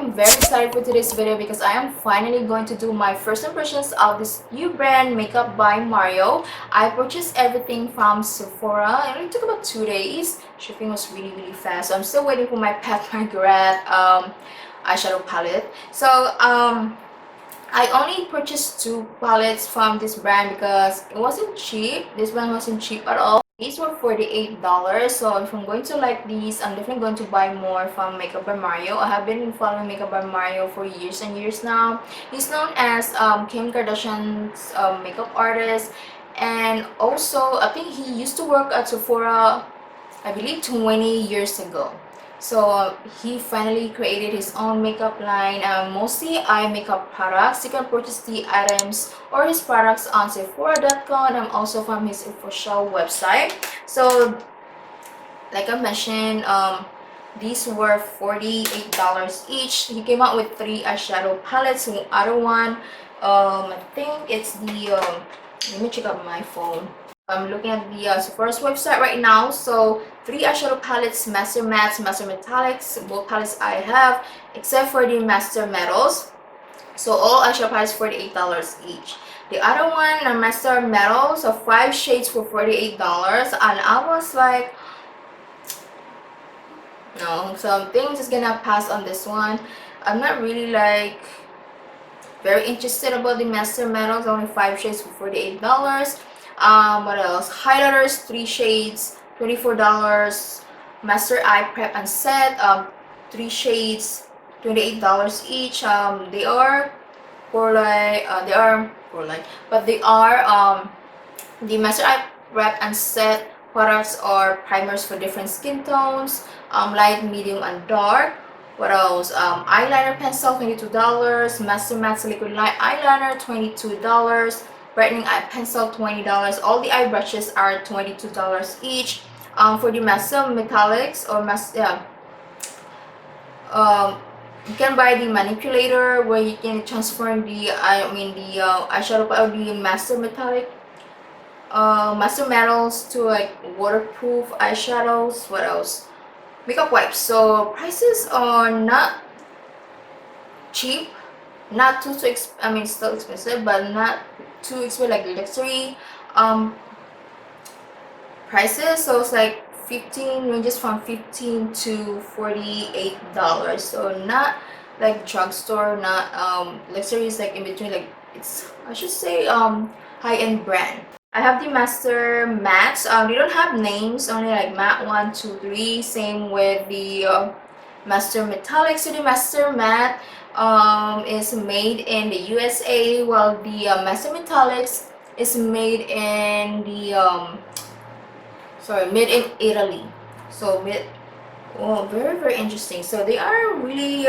am very excited for today's video because I am finally going to do my first impressions of this new brand, Makeup by Mario. I purchased everything from Sephora. It only took about 2 days. Shipping was really fast. So I'm still waiting for my Pat McGrath eyeshadow palette. So I only purchased 2 palettes from this brand because it wasn't cheap. This one wasn't cheap at all. These were $48. So if I'm going to like these, I'm definitely going to buy more from Makeup by Mario. I have been following Makeup by Mario for years and years now. He's known as Kim Kardashian's makeup artist, and also I think he used to work at Sephora, I believe 20 years ago. So he finally created his own makeup line, mostly eye makeup products. You can purchase the items or his products on Sephora.com and also from his official website. So like I mentioned, these were $48 each. He came out with 3 eyeshadow palettes. The other one, I think it's the let me check out my phone. I'm looking at the Sephora's website right now. So 3 eyeshadow palettes, Master Mattes, Master Metallics. Both palettes I have, except for the Master Metals. So all eyeshadow palettes $48 each. The other one, a Master Metals, so 5 shades for $48. And I was like, no. So I think I'm just gonna pass on this one. I'm not really like very interested about the Master Metals. Only 5 shades for $48. What else? Highlighters, 3 shades, $24. Master Eye Prep and Set, 3 shades, $28 each. They are for like but they are the Master Eye Prep and Set products are primers for different skin tones, light, medium, and dark. What else? Eyeliner pencil, $22. Master Matte liquid light eyeliner, $22. Brightening eye pencil, $20. All the eye brushes are $22 each. For the Master Metallics or you can buy the manipulator where you can transform the eyeshadow or the Master Metallic Master Metals to like waterproof eyeshadows. What else? Makeup wipes. So prices are not cheap, not too still expensive, but not too expensive like luxury prices. So it's like 15 ranges from $15 to $48. So not like drugstore, not luxury, is like in between, like it's, I should say, high-end brand. I have the Master Mattes. They don't have names, only like matte 1, 2, 3. Same with the Master Metallic. So the Master Matte is made in the USA, while the Master Metallics is made in the made in Italy. So very interesting. So they are really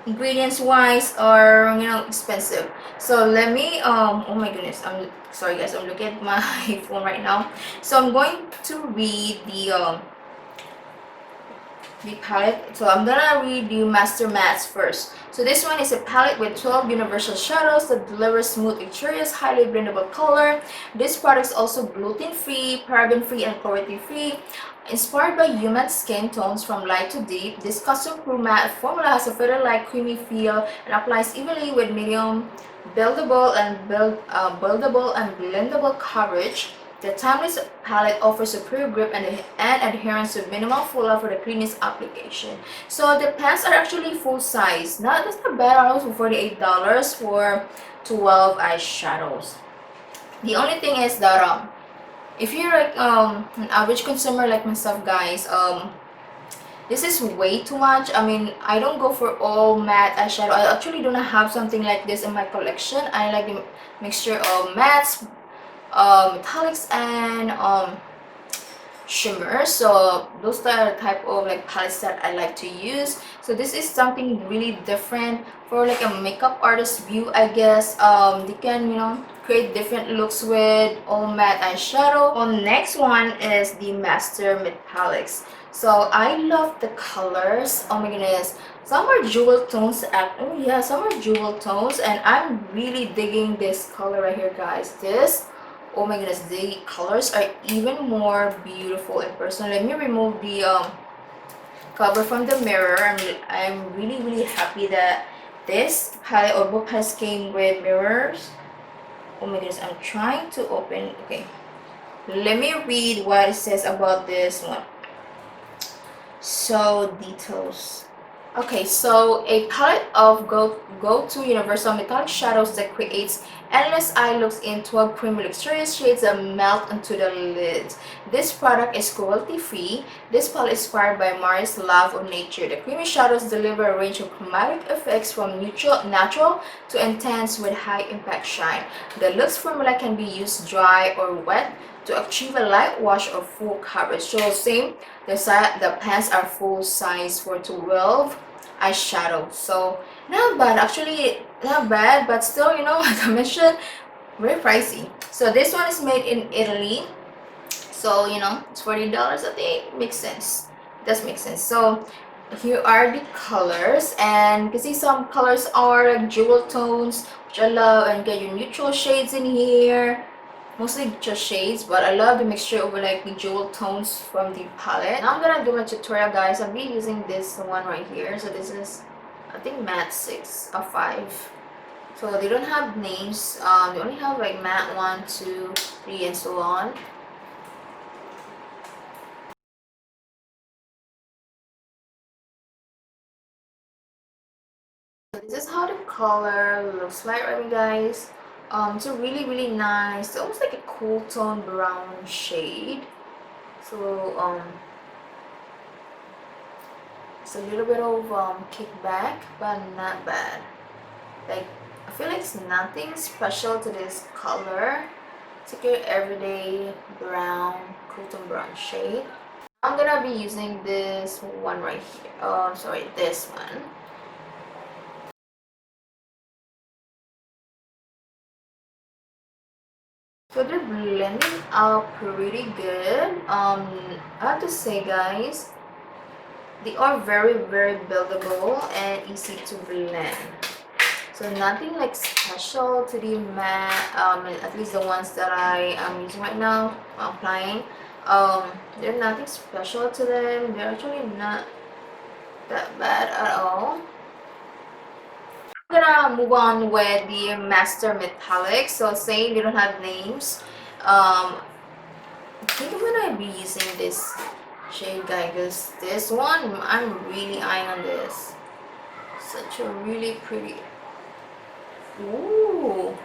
ingredients wise are expensive. So let me oh my goodness, I'm sorry guys, I'm looking at my phone right now. So I'm going to read the palette. So I'm gonna read the Master Mattes first. So this one is a palette with 12 universal shadows that delivers smooth, luxurious, highly blendable color. This product is also gluten-free, paraben-free, and cruelty-free. Inspired by human skin tones from light to deep, this custom-proof matte formula has a feather-like creamy feel and applies evenly with medium buildable and blendable coverage. The timeless palette offers superior grip and adherence with minimal fallout for the cleanest application. So the pants are actually full size. That's not bad at all for $48 for 12 eyeshadows. The only thing is that if you're like an average consumer like myself, guys, this is way too much. I mean, I don't go for all matte eyeshadow. I actually do not have something like this in my collection. I like the mixture of mattes, metallics, and shimmer. So those are the type of like palettes that I like to use. So this is something really different for like a makeup artist view, I guess. They can create different looks with all matte eyeshadow. The next one is the Master Metallics. So I love the colors. Oh my goodness, some are jewel tones. Oh yeah, some are jewel tones, and I'm really digging this color right here, guys. Oh my goodness, the colors are even more beautiful in person. Let me remove the cover from the mirror. I'm really happy that this palette or book has came with mirrors. Oh my goodness, I'm trying to open. Okay, let me read what it says about this one. So details. Okay, so a palette of go-to universal metallic shadows that creates endless eye looks into a creamy luxurious shades that melt into the lids. This product is cruelty-free. This palette is inspired by Mari's love of nature. The creamy shadows deliver a range of chromatic effects from natural to intense with high impact shine. The Lux formula can be used dry or wet to achieve a light wash or full coverage. So same, the pants are full size for 12 eyeshadow, so not bad, actually not bad, but still, you know, like I mentioned, very pricey. So this one is made in Italy, so you know, it's $40. I think makes sense, it does make sense. So here are the colors, and you can see some colors are like jewel tones, which I love, and get your neutral shades in here, mostly just shades, but I love the mixture of like the jewel tones from the palette. Now I'm gonna do my tutorial, guys. I'll be using this one right here. So this is, I think, matte 6 or 5. So they don't have names, they only have like matte 1, 2, 3, and so on. So this is how the color looks like, right, guys? It's a really nice, almost like a cool tone brown shade. So it's a little bit of kickback, but not bad. Like, I feel like it's nothing special to this color. It's like your everyday brown, cool tone brown shade. I'm gonna be using this one right here. Oh, sorry, this one. So they're blending out pretty good. I have to say, guys, they are very buildable and easy to blend. So nothing like special to the matte, at least the ones that I am using right now, applying. They're nothing special to them. They're actually not that bad at all. I'm gonna move on with the Master Metallic. So saying they don't have names. I think I'm gonna be using this shade, guys. This one, I'm really eyeing on this. Such a really pretty. Ooh.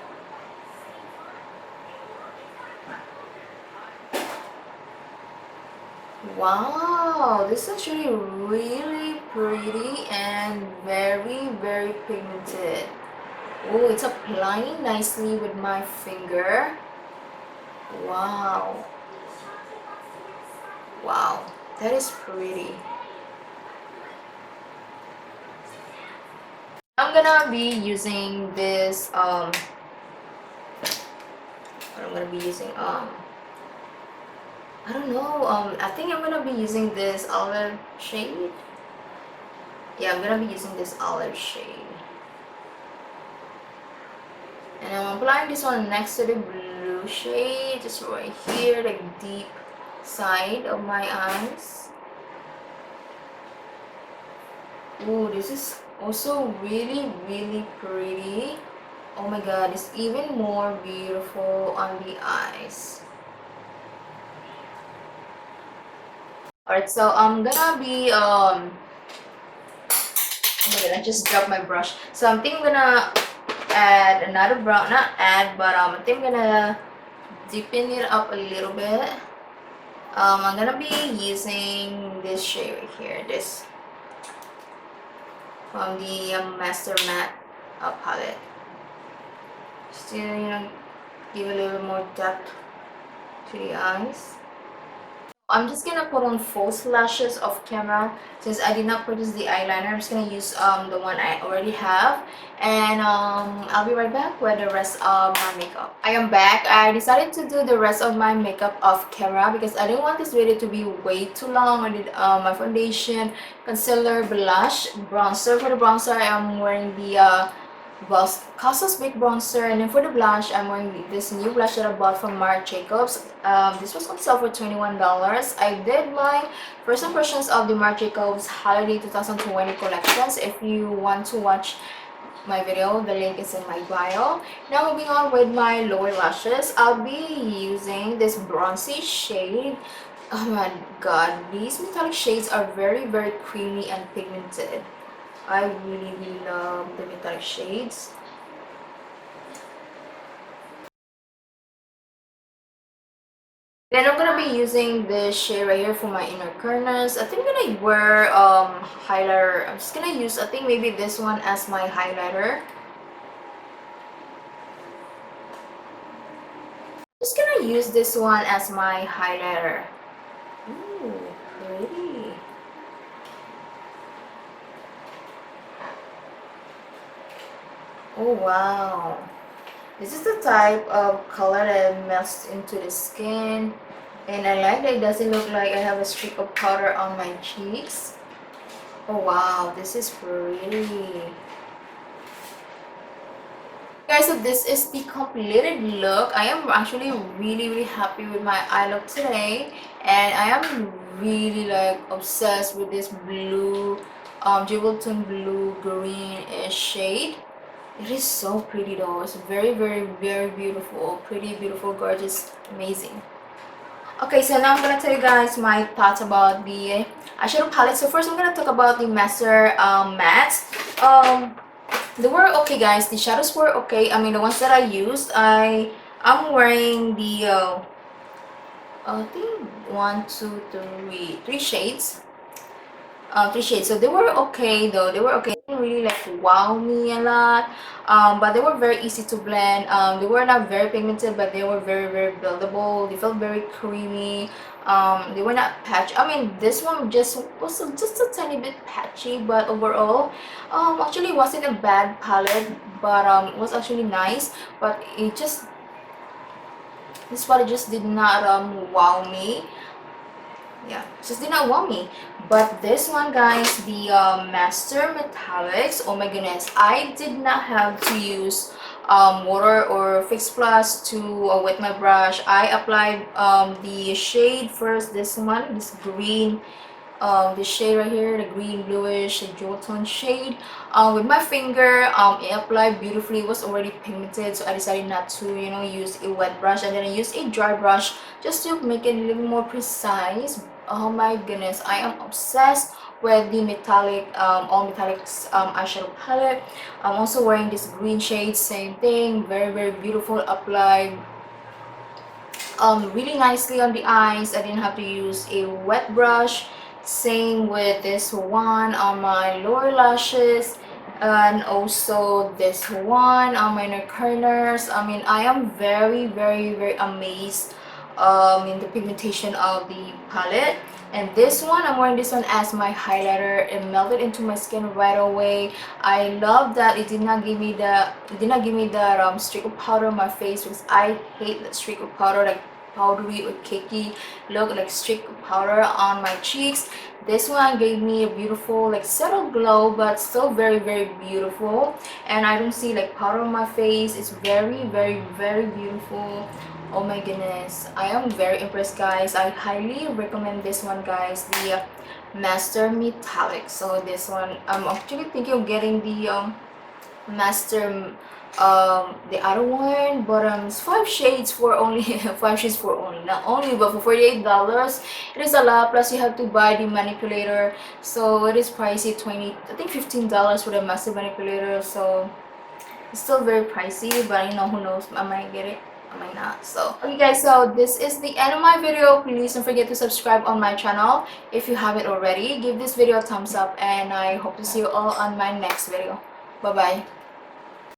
Wow, this is actually really pretty and very pigmented. Oh, it's applying nicely with my finger. Wow. Wow, that is pretty. I'm gonna be using this I'm gonna be using I don't know, I think I'm gonna be using this olive shade. Yeah, I'm gonna be using this olive shade. And I'm applying this one next to the blue shade, just right here, like deep side of my eyes. Ooh, this is also really pretty. Oh my god, it's even more beautiful on the eyes. Alright, so I'm gonna be oh my god, I just dropped my brush. So I think I'm gonna add another brown, not add, but I think I'm gonna deepen it up a little bit. I'm gonna be using this shade right here, this from the Master Matte palette. Still, you know, give a little more depth to the eyes. I'm just gonna put on false lashes off camera since I did not purchase the eyeliner. I'm just gonna use the one I already have, and I'll be right back with the rest of my makeup. I am back. I decided to do the rest of my makeup off camera because I didn't want this video to be way too long. I did my foundation, concealer, blush, bronzer. For the bronzer, I am wearing the Cosmos Big Bronzer, and then for the blush, I'm wearing this new blush that I bought from Marc Jacobs. This was on sale for $21. I did my first impressions of the Marc Jacobs Holiday 2020 collections. If you want to watch my video, the link is in my bio. Now moving on with my lower lashes, I'll be using this bronzy shade. Oh my god, these metallic shades are very creamy and pigmented. I really love the metallic shades. Then I'm gonna be using this shade right here for my inner corners. I think I'm gonna wear highlighter. I'm just gonna use, I think maybe this one as my highlighter. Just gonna use this one as my highlighter. Ooh, pretty. Oh wow. This is the type of color that melts into the skin. And I like that it doesn't look like I have a streak of powder on my cheeks. Oh wow, this is pretty. Guys, so this is the completed look. I am actually really happy with my eye look today, and I am really like obsessed with this blue jewel tone blue greenish shade. It is so pretty though. It's very beautiful, pretty, beautiful, gorgeous, amazing. Okay, so now I'm gonna tell you guys my thoughts about the eyeshadow palette. So first I'm gonna talk about the master mattes. They were okay, guys. The shadows were okay. I mean, the ones that I used, I'm wearing the I think three shades. Three shades. So they were okay though. They were okay. They didn't really like wow me a lot. But they were very easy to blend. They were not very pigmented, but they were very buildable. They felt very creamy. They were not patchy. I mean, this one was just a tiny bit patchy, but overall, actually it wasn't a bad palette, but it was actually nice. But this palette just did not wow me. Yeah, just did not wow me. But this one, guys, the master metallics, oh my goodness, I did not have to use water or fix plus to wet my brush. I applied the shade first, this one, this green, the shade right here, the green bluish jewel tone shade, with my finger. It applied beautifully. It was already pigmented, so I decided not to, you know, use a wet brush, and then I used a dry brush just to make it a little more precise. Oh my goodness, I am obsessed with the metallic all metallics eyeshadow palette. I'm also wearing this green shade, same thing, very beautiful, applied really nicely on the eyes. I didn't have to use a wet brush. Same with this one on my lower lashes, and also this one on my inner corners. I mean, I am very amazed in the pigmentation of the palette. And this one, I'm wearing this one as my highlighter. It melted into my skin right away. I love that it did not give me that streak of powder on my face, because I hate that streak of powder, like powdery or cakey look, like streak of powder on my cheeks. This one gave me a beautiful, like, subtle glow, but still very beautiful, and I don't see like powder on my face. It's very beautiful. Oh my goodness, I am very impressed, guys. I highly recommend this one, guys, the master metallic. So this one, I'm actually thinking of getting the master the other one, but it's 5 shades for only 5 shades for only, not only, but for $48. It is a lot, plus you have to buy the manipulator, so it is pricey. I think $15 for the master manipulator, so it's still very pricey, but you know, who knows, I might get it, I might not. So okay, guys, so this is the end of my video. Please don't forget to subscribe on my channel if you haven't already. Give this video a thumbs up, and I hope to see you all on my next video. Bye bye.